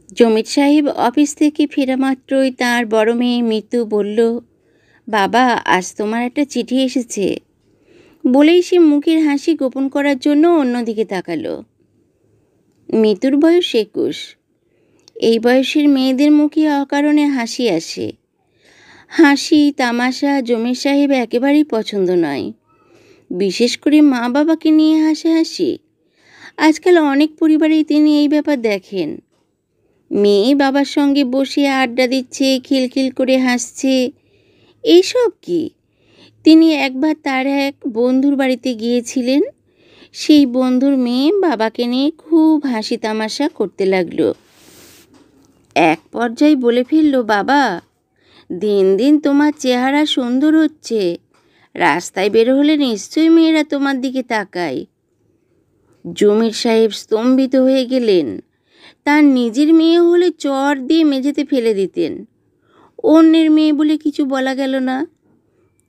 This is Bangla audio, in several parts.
জমির সাহেব অফিস থেকে ফেরা মাত্রই তাঁর বড় মেয়ে মিতু বলল, বাবা, আজ তোমার একটা চিঠি এসেছে। বলেই সে মুখের হাসি গোপন করার জন্য অন্যদিকে তাকালো। মিতুর বয়স 21। এই বয়সের মেয়েদের মুখে অকারণে হাসি আসে। হাসি তামাশা জমির সাহেব একেবারেই পছন্দ নয়, বিশেষ করে মা বাবাকে নিয়ে হাসাহাসি। আজকাল অনেক পরিবারেই তিনি এই ব্যাপার দেখেন। মেয়ে বাবার সঙ্গে বসে আড্ডা দিচ্ছে, খিলখিল করে হাসছে। এইসব কি? তিনি একবার তার এক বন্ধুর বাড়িতে গিয়েছিলেন। সেই বন্ধুর মেয়ে বাবাকে নিয়ে খুব হাসি তামাশা করতে লাগলো। এক পর্যায়ে বলে ফেলল, বাবা, দিন দিন তোমার চেহারা সুন্দর হচ্ছে। রাস্তায় বের হলে নিশ্চয়ই মেয়েরা তোমার দিকে তাকায়। জমির সাহেব স্তম্ভিত হয়ে গেলেন। তার নিজের মেয়ে হলে চর দিয়ে মেঝেতে ফেলে দিতেন। অন্যের মেয়ে বলে কিছু বলা গেল না।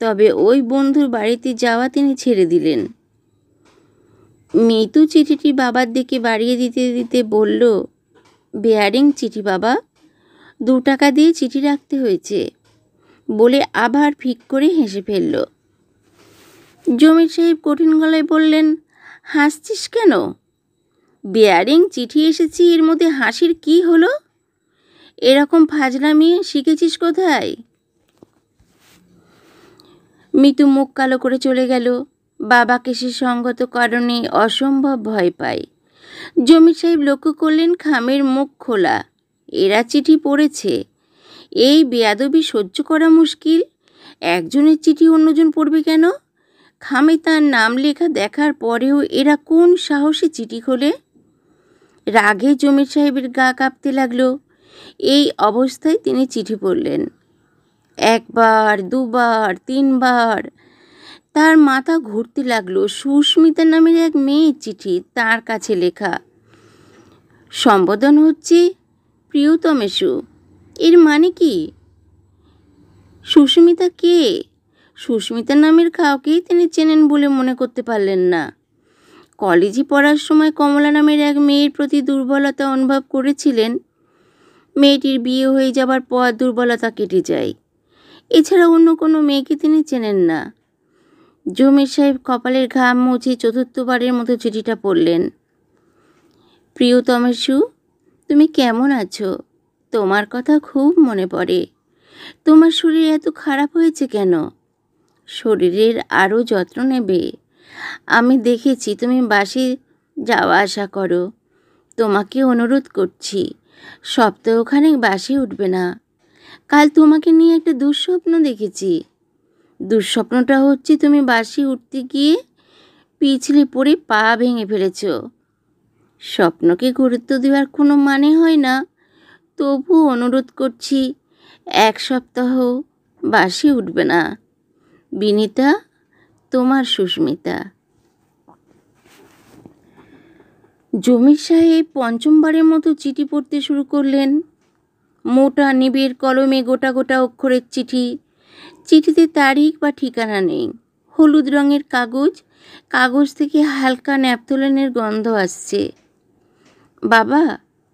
তবে ওই বন্ধুর বাড়িতে যাওয়া তিনি ছেড়ে দিলেন। মিতু চিঠিটি বাবার দিকে বাড়িয়ে দিতে দিতে বলল, বেয়ারিং চিঠি বাবা, 2 টাকা দিয়ে চিঠি রাখতে হয়েছে, বলে আবার ফিক করে হেসে ফেলল। জমির সাহেব কঠিন গলায় বললেন, হাসছিস কেন? বেয়ারিং চিঠি এসেছি, এর মধ্যে হাসির কি হলো? এরকম ফাজলামি শিখেছিস কোথায়? মিতু মুখ কালো করে চলে গেল। বাবাকে সে সঙ্গত কারণে অসম্ভব ভয় পায়। জমির সাহেব লক্ষ্য করলেন খামের মুখ খোলা। এরা চিঠি পড়েছে। এই বেয়াদবি সহ্য করা মুশকিল। একজনের চিঠি অন্যজন পড়বে কেন? খামে তার নাম লেখা দেখার পরেও এরা কোন সাহসে চিঠি খোলে? রাগে জমির সাহেবের গা কাঁপতে লাগলো। এই অবস্থায় তিনি চিঠি পড়লেন। 1 বার, 2 বার, 3 বার। তার মাথা ঘুরতে লাগলো। সুস্মিতা নামের এক মেয়ের চিঠি, তার কাছে লেখা। সম্বোধন হচ্ছে প্রিয়তমেষু। এর মানে কি? সুস্মিতা কে? সুস্মিতা নামের কাউকেই তিনি চেনেন বলে মনে করতে পারলেন না। কলেজে পড়ার সময় কমলা নামের এক মেয়ের প্রতি দুর্বলতা অনুভব করেছিলেন। মেয়েটির বিয়ে হয়ে যাবার পর দুর্বলতা কেটে যায়। এছাড়া অন্য কোনো মেয়েকে তিনি চেনেন না। জমির সাহেব কপালের ঘাম মুছে 4র্থবারের মতো চিঠিটা পড়লেন। প্রিয়তমেষু, তুমি কেমন আছো? তোমার কথা খুব মনে পড়ে। তোমার শরীর এত খারাপ হয়েছে কেন? শরীরের আরও যত্ন নেবে। আমি দেখেছি তুমি বাসে যাওয়া আসা করো। তোমাকে অনুরোধ করছি, সপ্তাহখানেক বাসে উঠবে না। কাল তোমাকে নিয়ে একটা দুঃস্বপ্ন দেখেছি। দুঃস্বপ্নটা হচ্ছে তুমি বাসে উঠতে গিয়ে পিছলে পড়ে পা ভেঙে ফেলেছ। স্বপ্নকে গুরুত্ব দেওয়ার কোনো মানে হয় না। তবু অনুরোধ করছি, 1 সপ্তাহ বাসে উঠবে না। বিনীতা, তোমার সুস্মিতা। জমির সাহেব 5মবারের মতো চিঠি পড়তে শুরু করলেন। মোটা নিবিড় কলমে গোটা গোটা অক্ষরের চিঠি। চিঠিতে তারিখ বা ঠিকানা নেই। হলুদ রঙের কাগজ। কাগজ থেকে হালকা ন্যাপথলিনের গন্ধ আসছে। বাবা,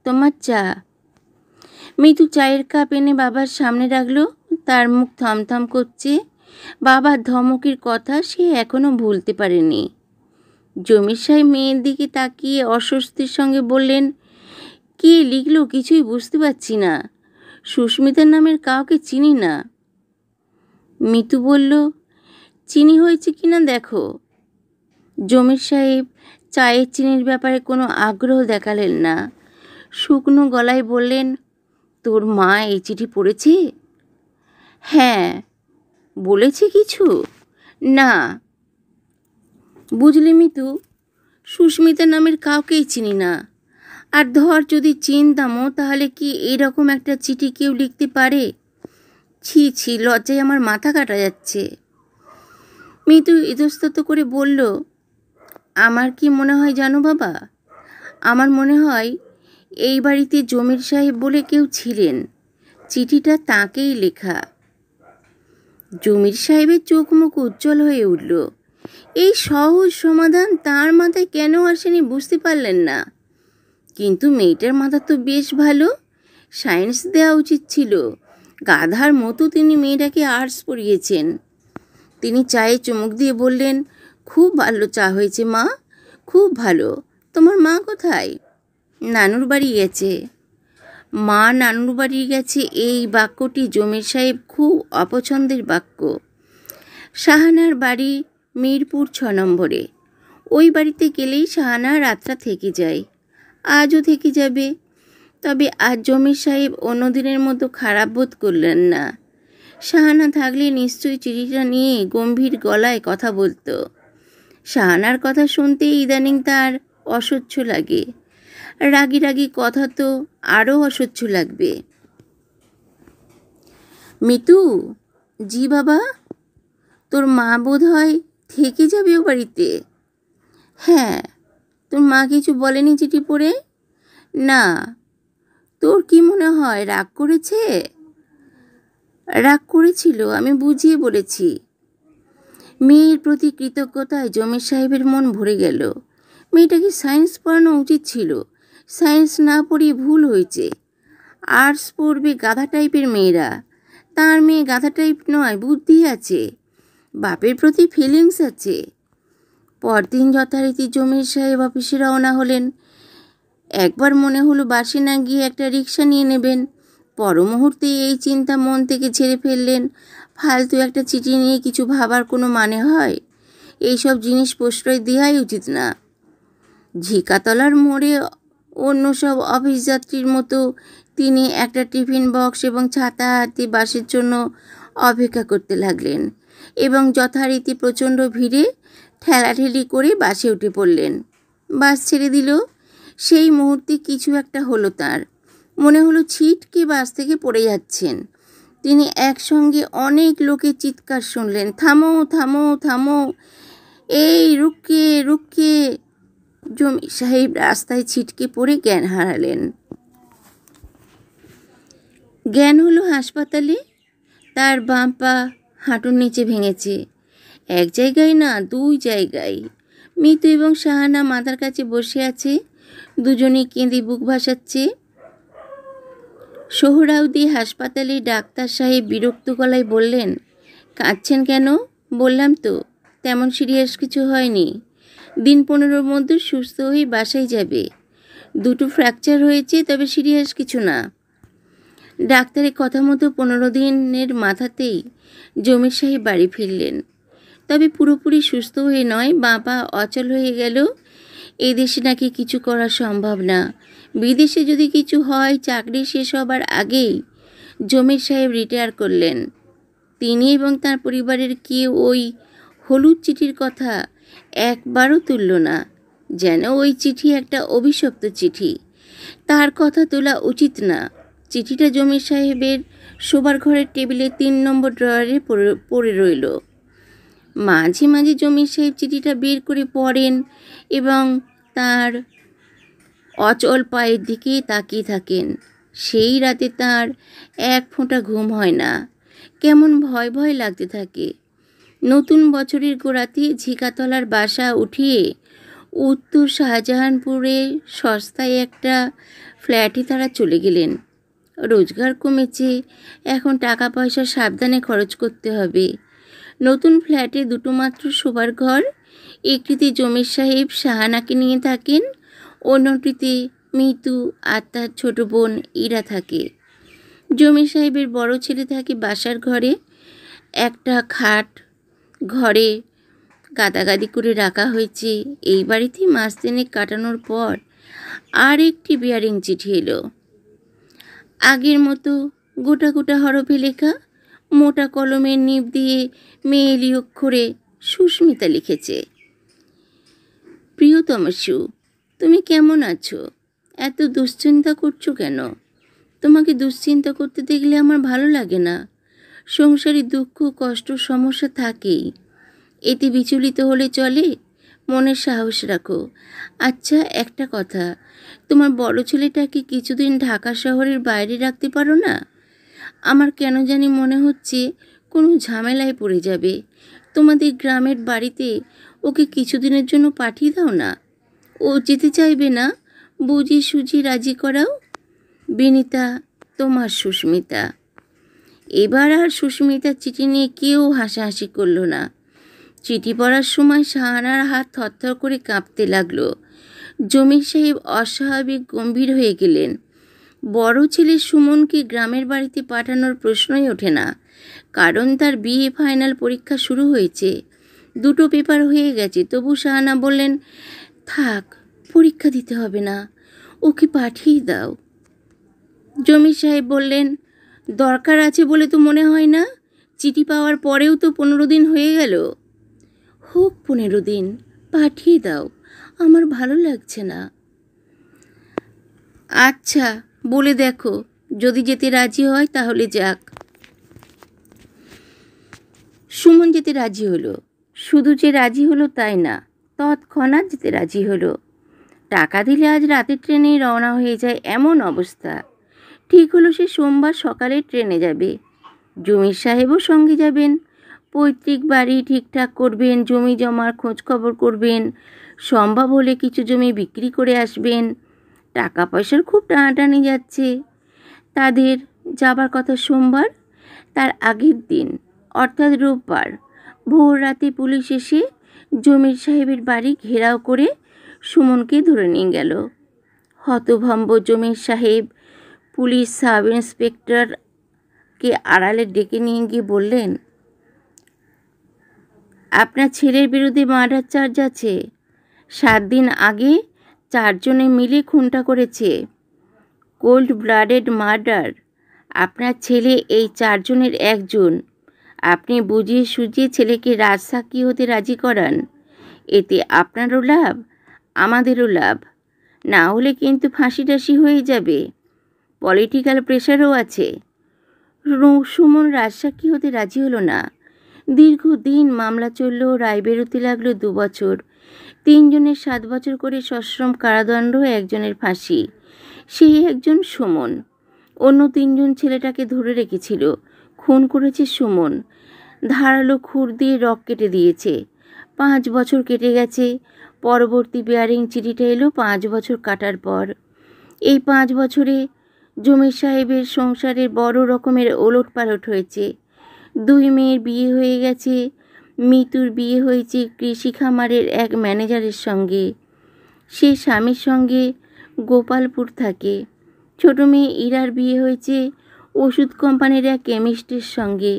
তোমার চা। মিতু চায়ের কাপ এনে বাবার সামনে রাখল। তার মুখ থমথম করছে। বাবার ধমকের কথা সে এখনো ভুলতে পারেনি। জমির সাহেব মেয়ের দিকে তাকিয়ে অস্বস্তির সঙ্গে বললেন, কি লিখলো কিছুই বুঝতে পারছি না। সুস্মিতার নামের কাউকে চিনি না। মিতু বলল, চিনি হয়েছে কিনা দেখো। জমির সাহেব চায়ের চিনির ব্যাপারে কোনো আগ্রহ দেখালেন না। শুকনো গলায় বললেন, তোর মা এই চিঠি পড়েছে? হ্যাঁ। বলেছে কিছু? না। বুঝলি মিতু, সুস্মিতা নামের কাউকেই চিনি না। আর ধর যদি চিনতামও, তাহলে কি এরকম একটা চিঠি কেউ লিখতে পারে? ছি ছি, লজ্জায় আমার মাথা কাটা যাচ্ছে। মিতু ইতস্তত করে বলল, আমার কি মনে হয় জানো বাবা? আমার মনে হয় এই বাড়িতে জমির সাহেব বলে কেউ ছিলেন। চিঠিটা তাঁকেই লেখা। জমির সাহেবের চোখ মুখ উজ্জ্বল হয়ে উঠল। এই সহজ সমাধান তার মাথায় কেন আসেনি বুঝতে পারলেন না। কিন্তু মেয়েটার মাথা তো বেশ ভালো। সায়েন্স দেওয়া উচিত ছিল। গাধার মতো তিনি মেয়েটাকে আর্টস পড়িয়েছেন। তিনি চায়ে চুমুক দিয়ে বললেন, খুব ভালো চা হয়েছে মা, খুব ভালো। তোমার মা কোথায়? নানুর বাড়ি গেছে। মা নানুর বাড়ি গেছে, এই বাক্যটি জমির সাহেব খুব অপছন্দের বাক্য। শাহানার বাড়ি মিরপুর 6 নম্বরে। ওই বাড়িতে গেলেই শাহানা রাতটা থেকে যায়, আজও থেকে যাবে। তবে আজ জমির সাহেব অন্যদিনের মতো খারাপ বোধ করলেন না। শাহানা থাকলে নিশ্চয়ই চিঠিটা নিয়ে গম্ভীর গলায় কথা বলতো। শাহানার কথা শুনতেই ইদানিং তার অসহ্য লাগে। রাগি রাগি কথা তো আরও অসহ্য লাগবে। মিতু, জি বাবা। তোর মা বোধ হয় থেকে যাবে ও বাড়িতে। হ্যাঁ। তোর মা কিছু বলেনি চিঠি পড়ে? না। তোর কি মনে হয় রাগ করেছে? রাগ করেছিল, আমি বুঝিয়ে বলেছি। মেয়ের প্রতি কৃতজ্ঞতায় জমির সাহেবের মন ভরে গেল। মেয়েটাকে সায়েন্স পড়ানো উচিত ছিল। সায়েন্স না পড়িয়ে ভুল হয়েছে। আর্টস পড়বে গাধা টাইপের মেয়েরা। তার মেয়ে গাধা টাইপ নয়, বুদ্ধি আছে, বাপের প্রতি ফিলিংস আছে। পরদিন যথারীতি জমির সাহেব অফিসে রওনা হলেন। একবার মনে হলো বাসে না গিয়ে একটা রিক্সা নিয়ে নেবেন। পর মুহূর্তে এই চিন্তা মন থেকে ঝেড়ে ফেললেন। ফালতু একটা চিঠি নিয়ে কিছু ভাবার কোনো মানে হয়? এইসব জিনিস প্রশ্রয় দেওয়াই উচিত না। ঝিকাতলার মোড়ে অন্য সব অফিস যাত্রীর মতো তিনি একটা টিফিন বক্স এবং ছাতা হাতে বাসের জন্য অপেক্ষা করতে লাগলেন এবং যথারীতি প্রচণ্ড ভিড়ে ঠেলাঠেলি করে বাসে উঠে পড়লেন। বাস ছেড়ে দিল। সেই মুহূর্তে কিছু একটা হলো তার। মনে হলো ছিটকে বাস থেকে পড়ে যাচ্ছেন। তিনি একসঙ্গে অনেক লোকের চিৎকার শুনলেন, থামো থামো থামো, এই রুকে রুকে। জমির সাহেব রাস্তায় ছিটকে পড়ে জ্ঞান হারালেন। জ্ঞান হলো হাসপাতালে। তার বাম পা হাঁটুর নিচে ভেঙেছে। এক জায়গায় না, 2 জায়গায়। মিতু এবং শাহানা মাথার কাছে বসে আছে। দুজনেই কেঁদে বুক ভাসাচ্ছে। সোহরাওয়ার্দী হাসপাতালে ডাক্তার সাহেব বিরক্ত গলায় বললেন, কাঁদছেন কেন? বললাম তো, তেমন সিরিয়াস কিছু হয়নি। দিন 15 মধ্যে সুস্থ হয়ে বাসায় যাবে। 2টো ফ্র্যাকচার হয়েছে, তবে সিরিয়াস কিছু না। ডাক্তারের কথা মতো 15 দিনের মাথাতেই জমির সাহেব বাড়ি ফিরলেন। তবে পুরোপুরি সুস্থ হয়ে নয়, বাবা অচল হয়ে গেল। এই দেশে নাকি কিছু করা সম্ভব না। বিদেশে যদি কিছু হয়, চাকরি শেষ হবার আগেই জমির সাহেব রিটায়ার করলেন। তিনি এবং তার পরিবারের কেউ ওই হলুদ চিঠির কথা একবারও তুলল না, যেন ওই চিঠি একটা অভিশপ্ত চিঠি। তার কথা তোলা উচিত না। চিঠিটা জমির সাহেবের শোবার ঘরের টেবিলে 3 নম্বর ড্রয়ারে পড়ে রইল। মাঝে মাঝে জমির সাহেব চিঠিটা বের করে পড়েন এবং তার অচল পায়ের দিকে তাকিয়ে থাকেন। সেই রাতে তার এক ফোঁটা ঘুম হয় না। কেমন ভয় ভয় লাগতে থাকে। নতুন বছরের গোড়াতে ঝিকাতলার বাসা উঠিয়ে উত্তর শাহজাহানপুরে সস্তায় একটা ফ্ল্যাটে তারা চলে গেলেন। রোজগার কমেছে, এখন টাকা পয়সা সাবধানে খরচ করতে হবে। নতুন ফ্ল্যাটে 2টো মাত্র শোবার ঘর। একটিতে জমির সাহেব শাহানাকে নিয়ে থাকেন, অন্যটিতে মিতু আর তার ছোট বোন ইরা থাকে। জমির সাহেবের বড় ছেলে থাকে বাসার ঘরে। একটা খাট ঘরে গাদাগাদি করে রাখা হয়েছে। এই বাড়িতে মাস 3 কাটানোর পর আর একটি বিয়ারিং চিঠি এলো। আগের মতো গোটা গোটা হরফে লেখা। মোটা কলমের নিব দিয়ে মেয়েলি অক্ষরে সুস্মিতা লিখেছে, প্রিয়তম সু, তুমি কেমন আছো? এত দুশ্চিন্তা করছো কেন? তোমাকে দুশ্চিন্তা করতে দেখলে আমার ভালো লাগে না। সংসারে দুঃখ কষ্ট সমস্যা থাকেই, এতে বিচলিত হলে চলে? মনের সাহস রাখো। আচ্ছা, একটা কথা, তোমার বড় ছেলেটাকে কিছুদিন ঢাকা শহরের বাইরে রাখতে পারো না? আমার কেন জানি মনে হচ্ছে কোনো ঝামেলায় পড়ে যাবে। তোমাদের গ্রামের বাড়িতে ওকে কিছুদিনের জন্য পাঠিয়ে দাও না। ও যেতে চাইবে না, বুঝি সুঝি রাজি করাও। বিনিতা তোমার সুস্মিতা। এবার আর সুস্মিতার চিঠি নিয়ে কেউ হাসাহাসি করল না। চিঠি পড়ার সময় শাহানার হাত থরথর করে কাঁপতে লাগলো। জমির সাহেব অস্বাভাবিক গম্ভীর হয়ে গেলেন। বড় ছেলে সুমনকে গ্রামের বাড়িতে পাঠানোর প্রশ্নই ওঠে না, কারণ তার বিএ ফাইনাল পরীক্ষা শুরু হয়েছে, 2টো পেপার হয়ে গেছে। তবু শাহানা বললেন, থাক, পরীক্ষা দিতে হবে না, ওকে পাঠিয়ে দাও। জমির সাহেব বললেন, দরকার আছে বলে তো মনে হয় না, চিঠি পাওয়ার পরেও তো 15 দিন হয়ে গেল। হোক 15 দিন, পাঠিয়ে দাও, আমার ভালো লাগছে না। আচ্ছা, বলে দেখো, যদি যেতে রাজি হয় তাহলে যাক। সুমন যেতে রাজি হলো। শুধু যে রাজি হলো তাই না, তৎক্ষণাৎ যেতে রাজি হলো। টাকা দিলে আজ রাতের ট্রেনেই রওনা হয়ে যায় এমন অবস্থা। ঠিক হলো সে সোমবার সকালে ট্রেনে যাবে। জমির সাহেবও সঙ্গে যাবেন। পৈতৃক বাড়ি ঠিকঠাক করবেন, জমি জমার খোঁজ খবর করবেন, সম্ভব হলে কিছু জমি বিক্রি করে আসবেন। টাকা পয়সার খুব টানাটানি যাচ্ছে। তাদের যাবার কথা সোমবার। তার আগের দিন অর্থাৎ রোববার ভোর রাতে পুলিশ এসে জমির সাহেবের বাড়ি ঘেরাও করে সুমনকে ধরে নিয়ে গেল। হতভম্ব জমির সাহেব পুলিশ সাব ইন্সপেক্টরকে আড়ালে ডেকে নিয়ে গিয়ে বললেন, আপনার ছেলের বিরুদ্ধে মার্ডার চার্জ আছে। 7 দিন আগে 4 জনে মিলে খুনটা করেছে। Cold blooded murder. আপনার ছেলে এই 4 জনের একজন। আপনি বুঝিয়ে সুঝিয়ে ছেলেকে রাজসাক্ষী হতে রাজি করান। এতে আপনারও লাভ, আমাদেরও লাভ। না হলে কিন্তু ফাঁসি টাসি হয়ে যাবে। পলিটিক্যাল প্রেশারও আছে। সুমন রাজসাক্ষী হতে রাজি হলো না। দীর্ঘদিন মামলা চলল, রায় বেরোতে লাগলো 2 বছর। 3 জনের 7 বছর করে সশ্রম কারাদণ্ড, 1 জনের ফাঁসি। সেই একজন সুমন। অন্য 3 জন ছেলেটাকে ধরে রেখেছিল। খুন করেছে সুমন। ধারালো খুর দিয়ে রক কেটে দিয়েছে। 5 বছর কেটে গেছে। পরবর্তী বেয়ারিং চিঠিটা এলো 5 বছর কাটার পর। এই 5 বছরে জমির সাহেবের সংসারের বড় রকমের ওলটপালট হয়েছে। 2 মেয়ের বিয়ে হয়ে গেছে। মিতুর বিয়ে হয়েছে কৃষি খামারের এক ম্যানেজারের সঙ্গে। সে স্বামীর সঙ্গে গোপালপুর থাকে। ছোট মেয়ে ইরার বিয়ে হয়েছে ওষুধ কোম্পানির এক কেমিস্টের সঙ্গে।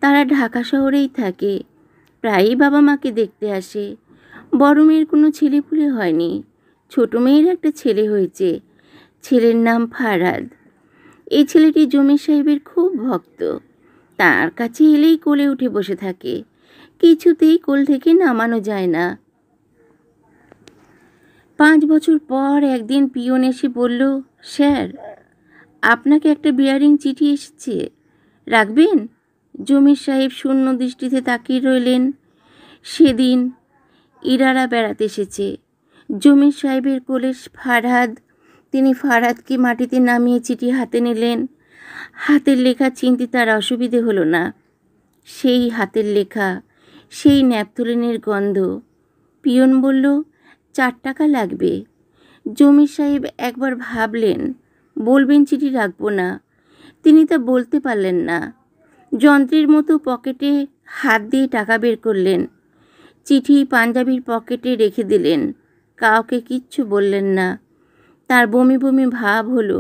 তারা ঢাকা শহরেই থাকে। প্রায়ই বাবা মাকে দেখতে আসে। বড় মেয়ের কোনো ছেলেপুলে হয়নি। ছোট মেয়ের একটা ছেলে হয়েছে। ছেলের নাম ফারাদ। এই ছেলেটি জমির সাহেবের খুব ভক্ত। তার কাছে এলেই কোলে উঠে বসে থাকে। কিছুতেই কোল থেকে নামানো যায় না। 5 বছর পর একদিন পিয়ন এসে বলল, স্যার, আপনাকে একটা বিয়ারিং চিঠি এসেছে, রাখবেন? জমির সাহেব শূন্য দৃষ্টিতে তাকিয়ে রইলেন। সেদিন ইরারা বেড়াতে এসেছে। জমির সাহেবের কোলে ফারহাদ। তিনি ফারহাদকে মাটিতে নামিয়ে চিঠি হাতে নিলেন। হাতের লেখা চিনতে তার অসুবিধে হলো না। সেই হাতের লেখা, সেই ন্যাপথলিনের গন্ধ। পিয়ন বলল, 4 টাকা লাগবে। জমির সাহেব একবার ভাবলেন, বলবেন চিঠি রাখবো না। তিনি তা বলতে পারলেন না। যন্ত্রের মতো পকেটে হাত দিয়ে টাকা বের করলেন। চিঠি পাঞ্জাবির পকেটে রেখে দিলেন। কাউকে কিচ্ছু বললেন না। তার বমি বমি ভাব হলো,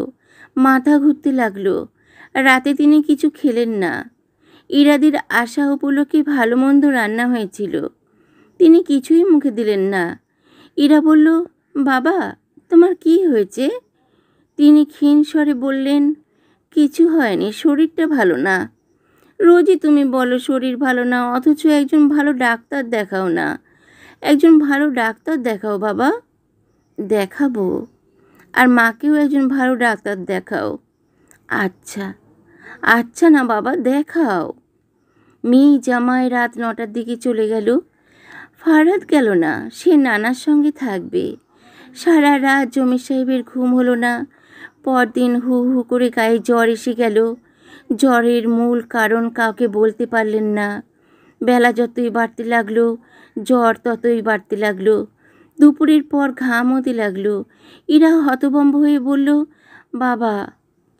মাথা ঘুরতে লাগলো। রাতে তিনি কিছু খেলেন না। ইরাদির আশা উপলক্ষে ভালো মন্দ রান্না হয়েছিল। তিনি কিছুই মুখে দিলেন না। ইরা বলল, বাবা, তোমার কি হয়েছে? তিনি ক্ষীণ স্বরে বললেন, কিছু হয়নি, শরীরটা ভালো না। রোজই তুমি বলো শরীর ভালো না, অথচ একজন ভালো ডাক্তার দেখাও না। একজন ভালো ডাক্তার দেখাও বাবা। দেখাবো, আর মাকেও একজন ভালো ডাক্তার দেখাও। আচ্ছা আচ্ছা না বাবা, দেখাও। মেয়ে জামাই রাত 9টার দিকে চলে গেল। ফারহাদ গেল না, সে নানার সঙ্গে থাকবে। সারা রাত জমির সাহেবের ঘুম হলো না। পরদিন হু হু করে গায়ে জ্বর এসে গেল। জ্বরের মূল কারণ কাউকে বলতে পারলেন না। বেলা যতই বাড়তে লাগলো, জ্বর ততই বাড়তে লাগলো। দুপুরের পর ঘাম হতে লাগলো। ইরা হতভম্ব হয়ে বলল, বাবা,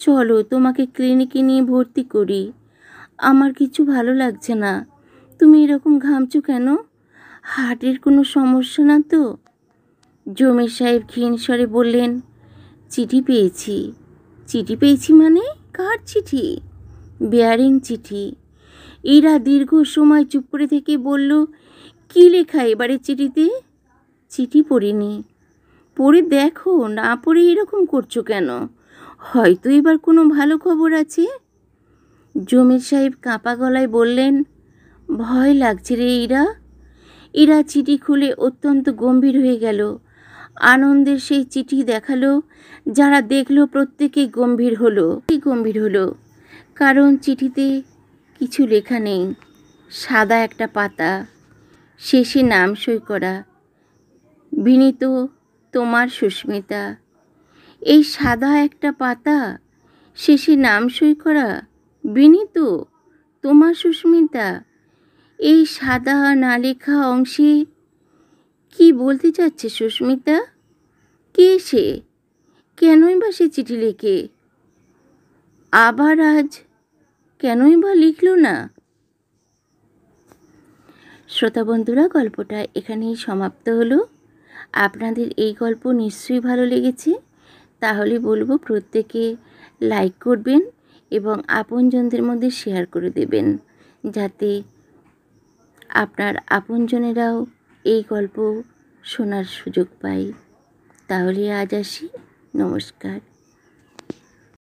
চলো তোমাকে ক্লিনিকে নিয়ে ভর্তি করি। আমার কিছু ভালো লাগছে না। তুমি এরকম ঘামছো কেন? হার্টের কোনো সমস্যা না তো? জমির সাহেব ক্ষীণ স্বরে বললেন, চিঠি পেয়েছি। চিঠি পেয়েছি মানে? কার চিঠি? বেয়ারিং চিঠি। এরা দীর্ঘ সময় চুপ করে থেকে বলল, কি লেখা এবারে চিঠিতে? চিঠি পড়িনি। পড়ে দেখো, না পড়ে এরকম করছো কেন? হয়তো এবার কোনো ভালো খবর আছে। জমির সাহেব কাঁপা গলায় বললেন, ভয় লাগছে রে ইরা। ইরা চিঠি খুলে অত্যন্ত গম্ভীর হয়ে গেল। আনন্দের সেই চিঠি দেখালো। যারা দেখলো প্রত্যেকেই গম্ভীর হলো। কারণ চিঠিতে কিছু লেখা নেই। সাদা একটা পাতা, শেষে নাম সই করা, বিনীত তোমার সুস্মিতা। এই সাদা একটা পাতা, শেষে নাম সই করা, বিনীত তোমার সুস্মিতা। এই সাদা না লেখা অংশে কি বলতে চাচ্ছে সুস্মিতা? কে সে? কেনই বা সে চিঠি লেখে? আবার আজ কেনই বা লিখল না? শ্রোতা বন্ধুরা, গল্পটা এখানেই সমাপ্ত হলো। আপনাদের এই গল্প নিশ্চয়ই ভালো লেগেছে। তাহলে বলবো প্রত্যেকে লাইক করবেন এবং আপনজনদের মধ্যে শেয়ার করে দেবেন, যাতে আপনার আপনজনেরাও এই গল্প শোনার সুযোগ পায়। তাহলে আজ আসি, নমস্কার।